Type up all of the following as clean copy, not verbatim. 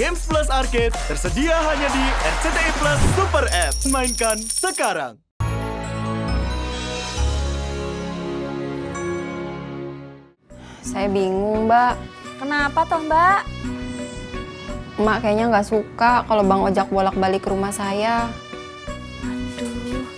Games Plus Arcade tersedia hanya di RCTI Plus Super App. Mainkan sekarang. Saya bingung, Mbak. Kenapa toh, Mbak? Emak kayaknya nggak suka kalau Bang Ojak bolak-balik ke rumah saya. Aduh,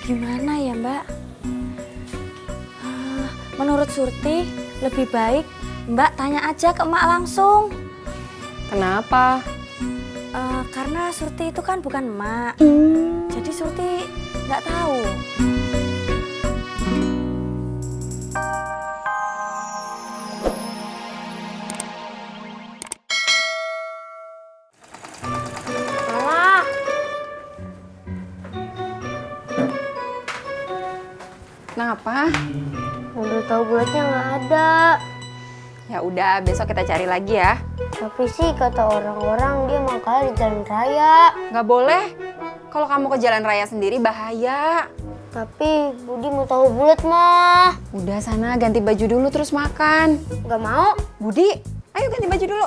gimana ya, Mbak? Menurut Surti, lebih baik Mbak tanya aja ke emak langsung. Kenapa? Karena Surti itu kan bukan emak. Jadi Surti nggak tahu. Alah. Kenapa? Udah tahu bulatnya nggak ada. Ya udah, besok kita cari lagi ya. Tapi sih kata orang-orang dia mangkalnya di jalan raya. Nggak boleh. Kalau kamu ke jalan raya sendiri bahaya. Tapi Budi mau tahu bulat mah. Udah sana ganti baju dulu terus makan. Nggak mau. Budi, ayo ganti baju dulu.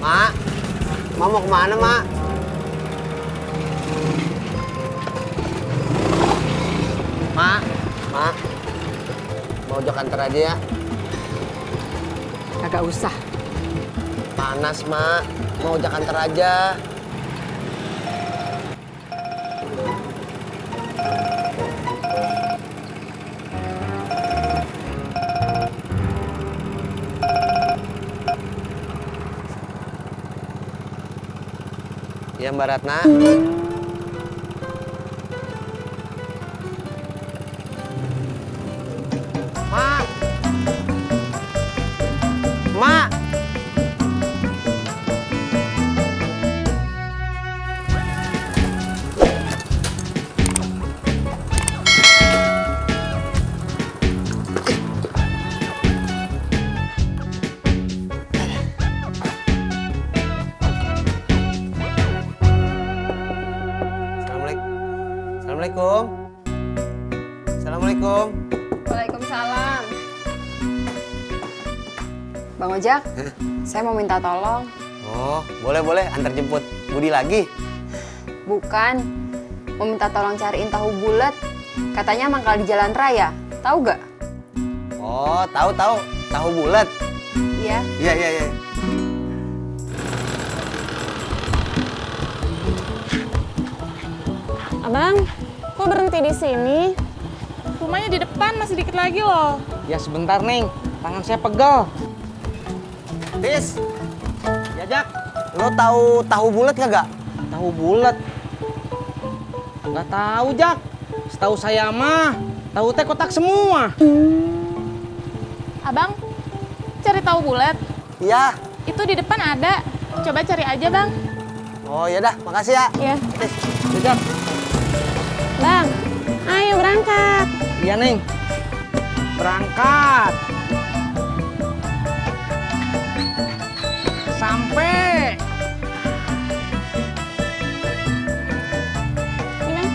Mak, mau kemana, Mak? Mak, mau ojek antar aja ya? Kagak usah. Panas, Mak. Mau ojek antar aja. Ya, Mbak Ratna. Mak. Mak. Assalamualaikum. Assalamualaikum. Waalaikumsalam. Bang Ojak, saya mau minta tolong. Oh, boleh. Antar jemput Budi lagi. Bukan, mau minta tolong cariin tahu bulat. Katanya mangkal di jalan raya. Tahu gak? Oh, tahu. Tahu bulat. Iya. Iya. Abang, kok berhenti di sini? Rumahnya di depan, masih dikit lagi loh. Ya sebentar, Neng. Tangan saya pegel. Tis. Diajak. Lo tahu bulat kagak? Tahu bulat? Nggak tahu, Jak. Setahu saya mah, tahu teh kotak semua. Abang, cari tahu bulat. Iya. Itu di depan ada. Coba cari aja, Bang. Oh, ya dah. Makasih ya. Ya. Tis. Ya, Jak. Bang, ayo berangkat. Iya, Neng. Berangkat. Sampai. Ini, Bang.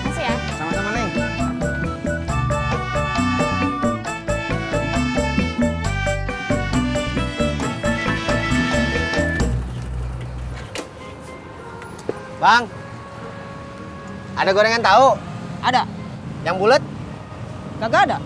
Makasih ya. Sama-sama, Neng. Bang. Ada gorengan tahu? Ada? Yang bulat? Kagak ada?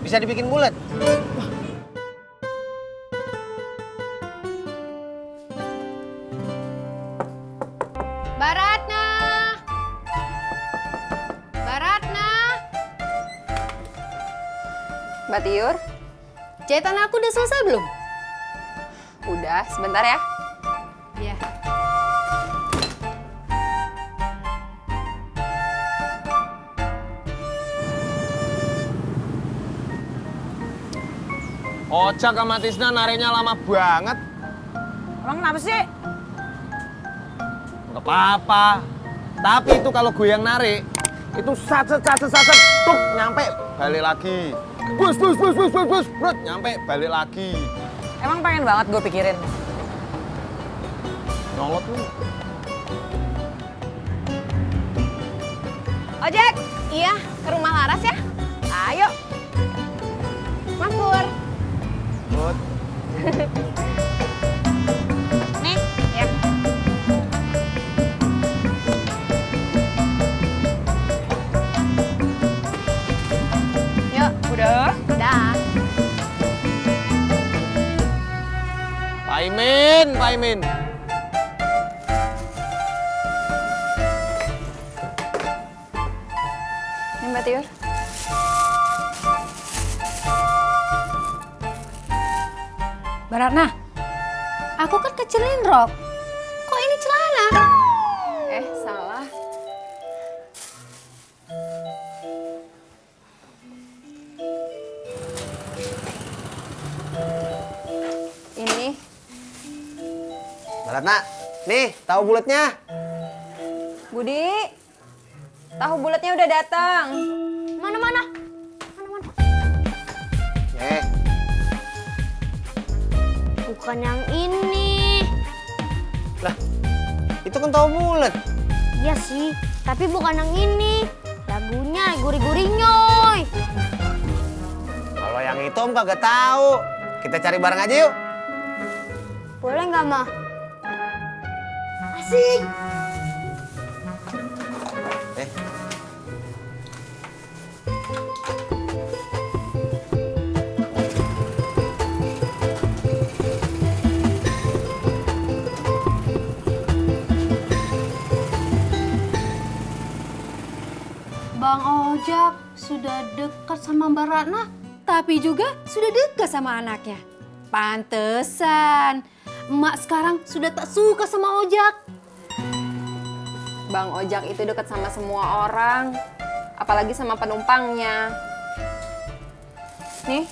Bisa dibikin bulat. Baratna! Baratna! Mbak Tiur, jahitan aku udah selesai belum? Udah, sebentar ya. Iya. Ojak sama Tisna nariknya lama banget. Emang kenapa sih? Nggak apa-apa. Tapi itu kalau gue yang narik, itu saset, tuk, nyampe, balik lagi. Bus, brut, nyampe, balik lagi. Emang pengen banget gue pikirin. Nyolot lu. Ojek, Iya, ke rumah Laras ya. Ayo. Mas Pur. Bud. Nih, ya. Yuk, udah. Udah. Pak Imin. Ini Mbak Tiur. Baratna, aku kan kecilin rok. Kok ini celana? Salah. Ini. Baratna, nih tahu bulatnya. Budi. Tahu bulatnya udah datang. Mana? Bukan yang ini. Lah, itu kan tahu bulat. Iya sih, tapi bukan yang ini. Lagunya gurih-gurih nyoy. Kalau yang itu Om kagak tahu. Kita cari bareng aja yuk. Boleh nggak, Ma? Asik. Bang Ojak sudah dekat sama Mbak Ratna, tapi juga sudah dekat sama anaknya. Pantesan, emak sekarang sudah tak suka sama Ojak. Bang Ojak itu dekat sama semua orang, apalagi sama penumpangnya. Nih.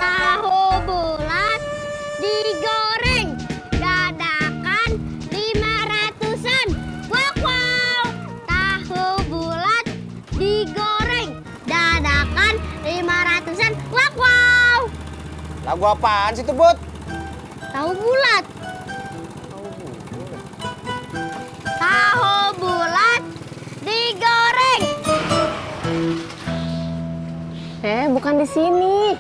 Tahu bulat digoreng dadakan 500-an. Wow. Tahu bulat digoreng dadakan 500-an. Wow. Lagu apaan sih itu, Bud? Tahu bulat. Tahu bulat digoreng. Bukan di sini.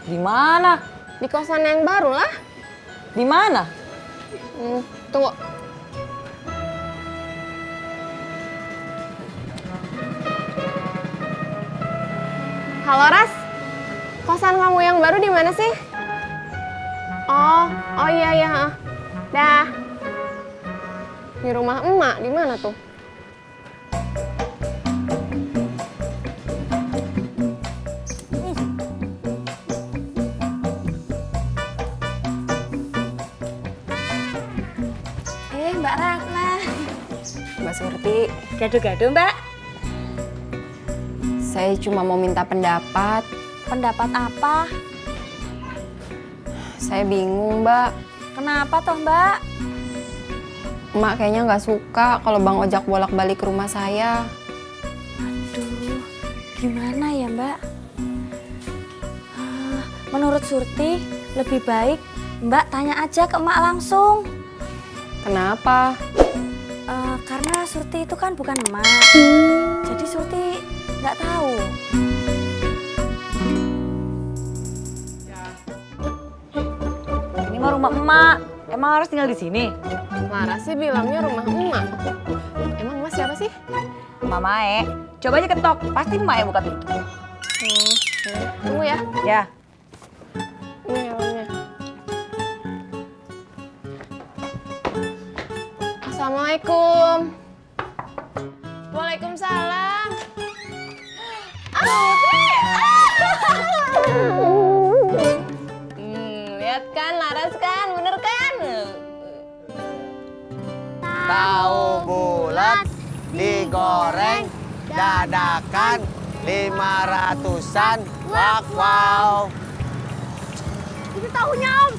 Di mana? Di kosan yang baru lah. Di mana? Tunggu. Halo Ras, kosan kamu yang baru di mana sih? Oh iya. Dah. Di rumah emak, di mana tuh? Mbak Ratna. Mbak Surti, Gado-gado, Mbak. saya cuma mau minta pendapat. Pendapat apa? Saya bingung, Mbak. Kenapa toh, Mbak? Emak kayaknya nggak suka kalau Bang Ojak bolak-balik ke rumah saya. Aduh, gimana ya, Mbak? Menurut Surti, lebih baik Mbak tanya aja ke emak langsung. Kenapa? Karena Surti itu kan bukan emak. Jadi Surti nggak tahu. Ini mah rumah emak. Emang harus tinggal di sini? Laras sih bilangnya rumah emak. Emang emak siapa sih? Emak Mae. Coba aja ketok, pasti Mae buka pintu. Tunggu ya. Ya. Ini helmnya. Assalamualaikum. Waalaikumsalam. Lihat kan, Laras kan, bener kan? Tahu bulat digoreng dadakan 500-an. Wow. Itu tahunya, Om.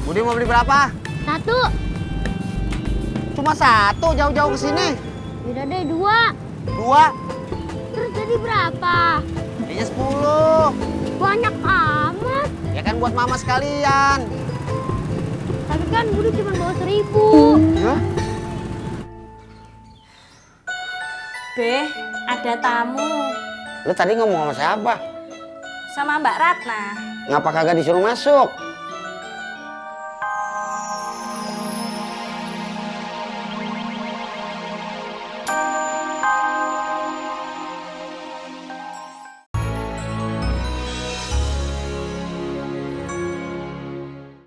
Budi mau beli berapa? 1. Cuma 1, jauh-jauh ke sini. Udah deh 2. 2. Terus jadi berapa? berapa? Kayaknya 10. Banyak amat. Ya kan buat mama sekalian. Tapi kan Budi cuma bawa 1000. Hah? Be, ada tamu Lu tadi ngomong sama siapa? sama Mbak Ratna. Ngapa kagak disuruh masuk?